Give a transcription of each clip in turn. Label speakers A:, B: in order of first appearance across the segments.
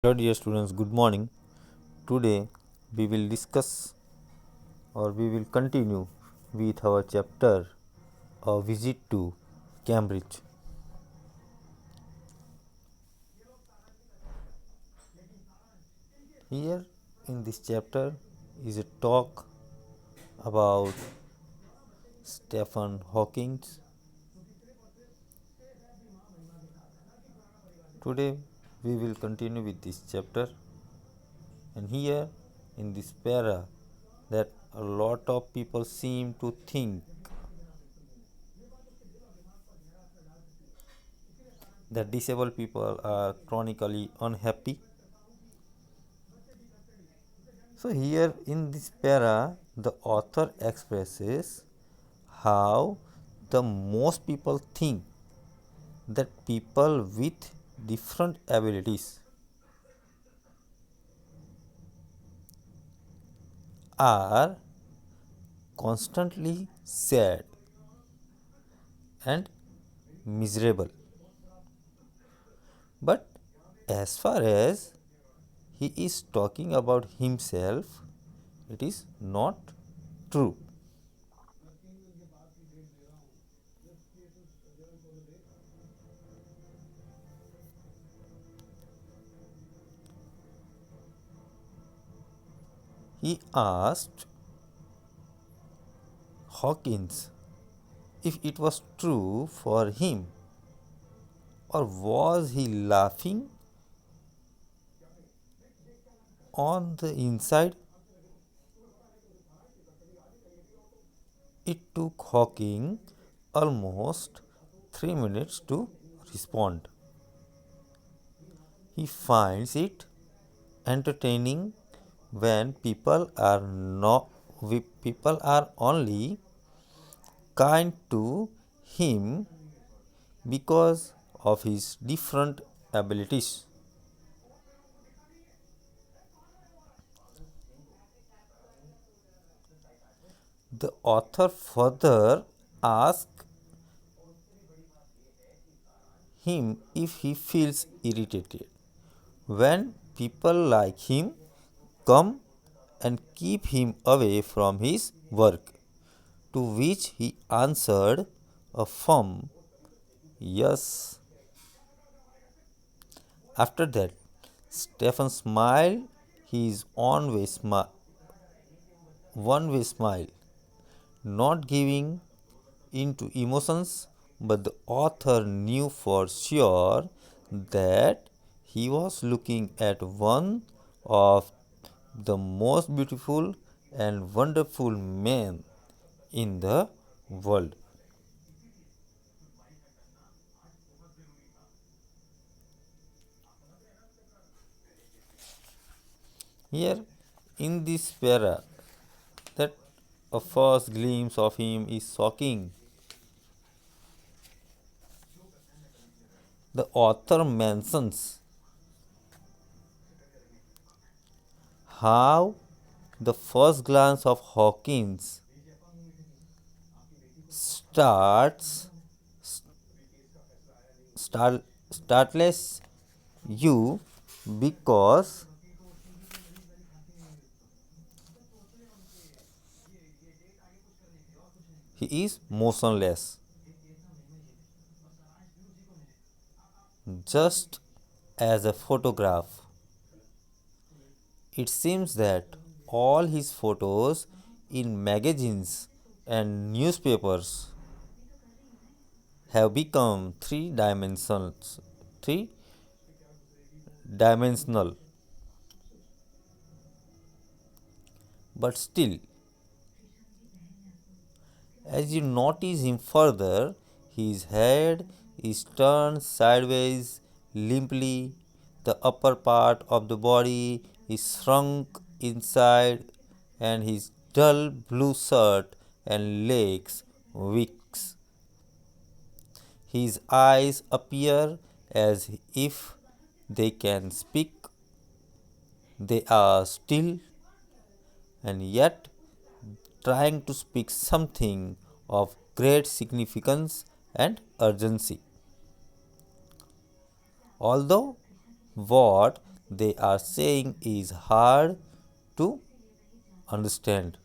A: Hello dear students, good morning. Today we will discuss or we will continue with our chapter A Visit to Cambridge. Here in this chapter is a talk about Stephen Hawking. Today we will continue with this chapter, and here in this para that a lot of people seem to think that disabled people are chronically unhappy. So, here in this para, the author expresses how the most people think that people with different abilities are constantly sad and miserable. But as far as he is talking about himself, it is not true. He asked Hawkins if it was true for him, or was he laughing on the inside. It took Hawking almost 3 minutes to respond. He finds it entertaining when people are only kind to him because of his different abilities. The author further asks him if he feels irritated when people like him come and keep him away from his work, to which he answered a firm yes. After that, Stephen smiled his one-way smile, not giving into emotions, but the author knew for sure that he was looking at one of the most beautiful and wonderful men in the world. Here in this para, that a first glimpse of him is shocking. The author mentions how the first glance of Hawkins starts startles you because he is motionless, just as a photograph. It seems that all his photos in magazines and newspapers have become three dimensional. But still, as you notice him further, his head is turned sideways limply, the upper part of the body is shrunk inside, and his dull blue shirt and legs weaks. His eyes appear as if they can speak, they are still and yet trying to speak something of great significance and urgency. Although what they are saying is hard to understand.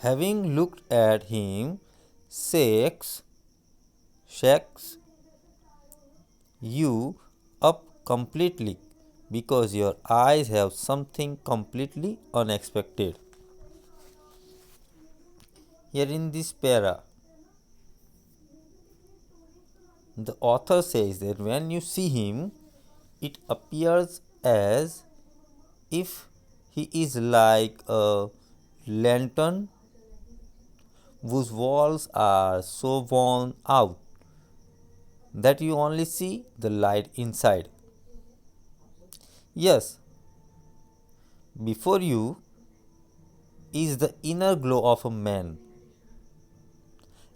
A: Having looked at him, shakes you up completely because your eyes have something completely unexpected. Here in this para, the author says that when you see him, it appears as if he is like a lantern whose walls are so worn out that you only see the light inside. Yes, before you is the inner glow of a man,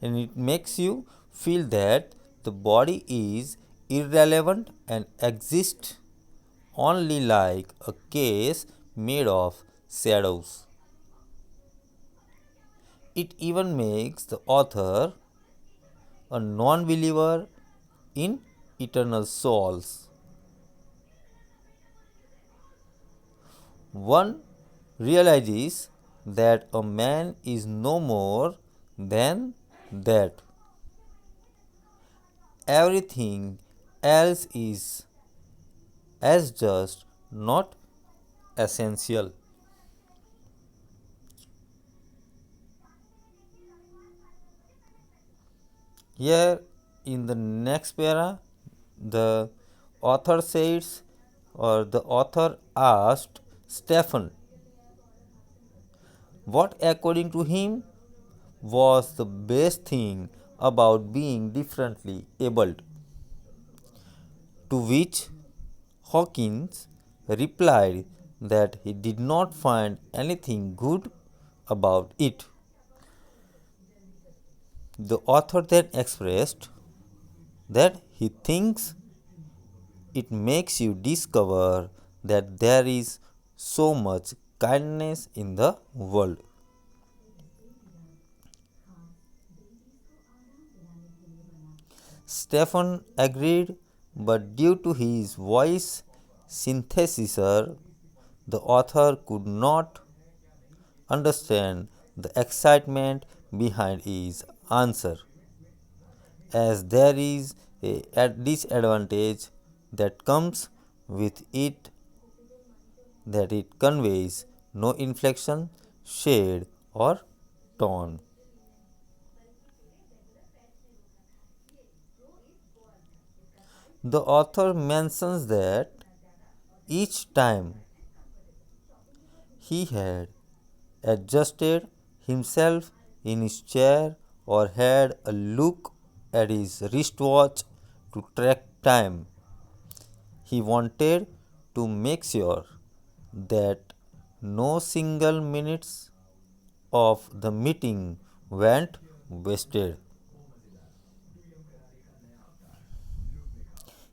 A: and it makes you feel that the body is irrelevant and exists only like a case made of shadows. It even makes the author a non believer in eternal souls. One realizes that a man is no more than that. Everything else is as just not essential. Here in the next para, the author says, or the author asked Stephen what, according to him, was the best thing about being differently abled. To which Hawkins replied that he did not find anything good about it. The author then expressed that he thinks it makes you discover that there is so much kindness in the world. Stephen agreed, but due to his voice synthesizer, the author could not understand the excitement behind his answer, as there is a disadvantage that comes with it, that it conveys no inflection, shade, or tone. The author mentions that each time he had adjusted himself in his chair or had a look at his wristwatch to track time, he wanted to make sure that no single minutes of the meeting went wasted.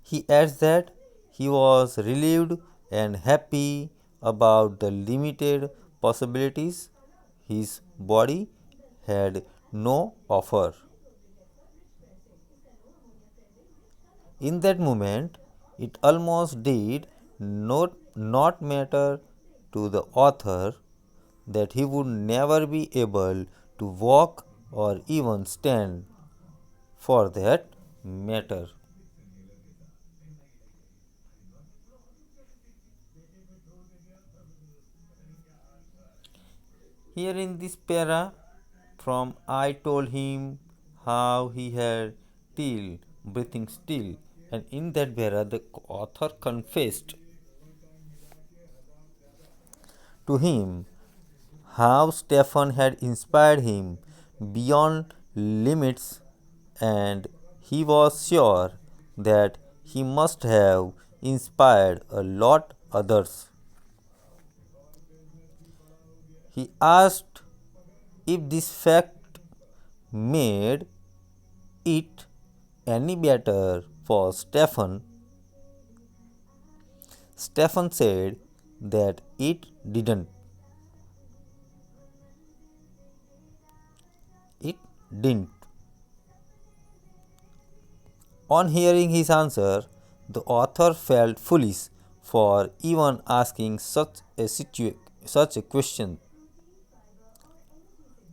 A: He adds that he was relieved and happy about the limited possibilities his body had no offer. In that moment, it almost did not matter to the author that he would never be able to walk or even stand for that matter. Here in this para, from I told him how he had till breathing still, and in that para, the author confessed to him how Stephen had inspired him beyond limits, and he was sure that he must have inspired a lot others. He asked if this fact made it any better for Stephen. Stephen said that it didn't. It didn't. On hearing his answer, the author felt foolish for even asking such a question.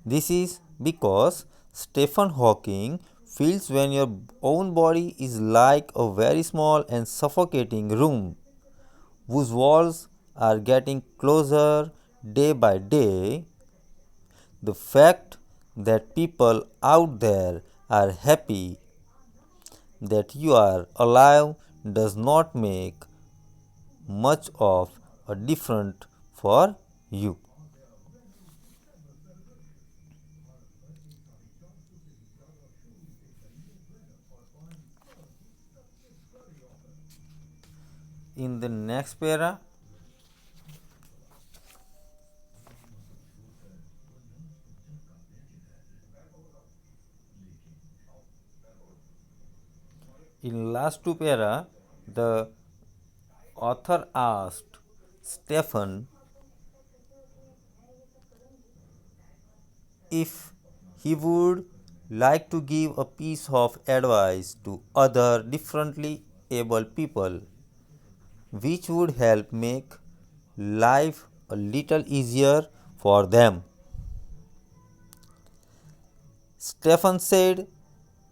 A: This is because Stephen Hawking feels when your own body is like a very small and suffocating room whose walls are getting closer day by day. The fact that people out there are happy that you are alive does not make much of a difference for you. In the next para, in last two para, the author asked Stephen if he would like to give a piece of advice to other differently able people which would help make life a little easier for them. Stephen said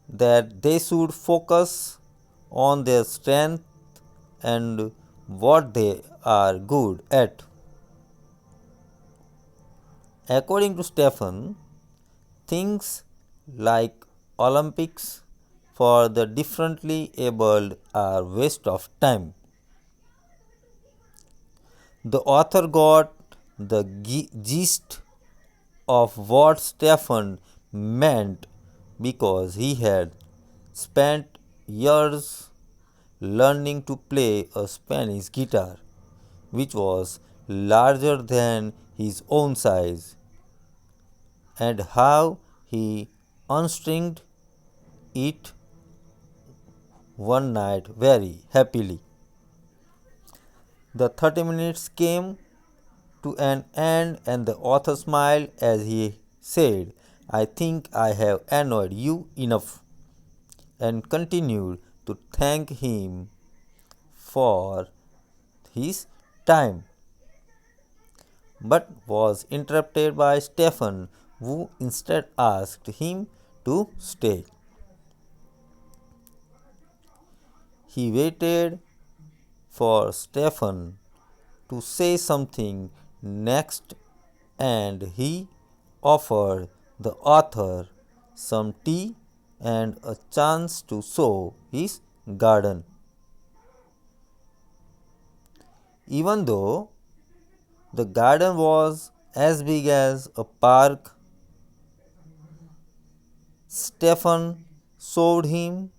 A: that they should focus on their strength and what they are good at. According to Stephen, things like Olympics for the differently abled are waste of time. The author got the gist of what Stephen meant because he had spent years learning to play a Spanish guitar, which was larger than his own size, and how he unstringed it one night very happily. The 30 minutes came to an end, and the author smiled as he said, I think I have annoyed you enough, and continued to thank him for his time, but was interrupted by Stephen, who instead asked him to stay. He waited for Stephen to say something next, and he offered the author some tea and a chance to show his garden. Even though the garden was as big as a park, Stephen showed him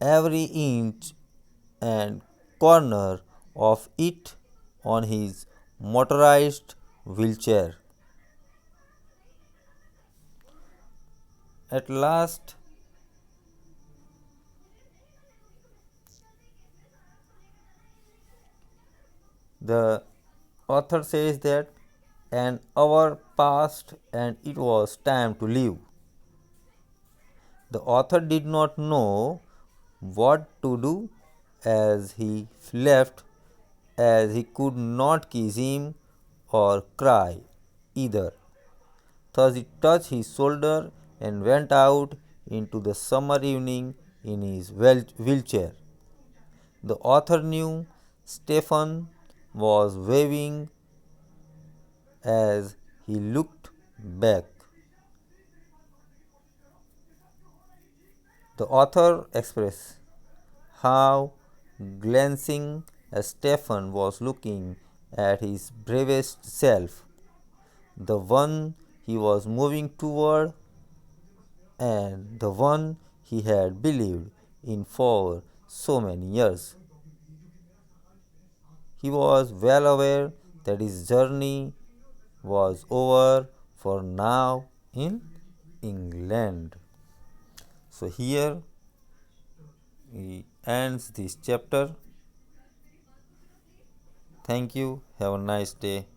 A: every inch and corner of it on his motorized wheelchair. At last, the author says that an hour passed and it was time to leave. The author did not know what to do as he left, as he could not kiss him or cry either. Thus he touched his shoulder and went out into the summer evening in his wheelchair. The author knew Stephen was waving as he looked back. The author expressed how glancing as Stephen was looking at his bravest self, the one he was moving toward and the one he had believed in for so many years. He was well aware that his journey was over for now in England. So here he ends this chapter. Thank you. Have a nice day.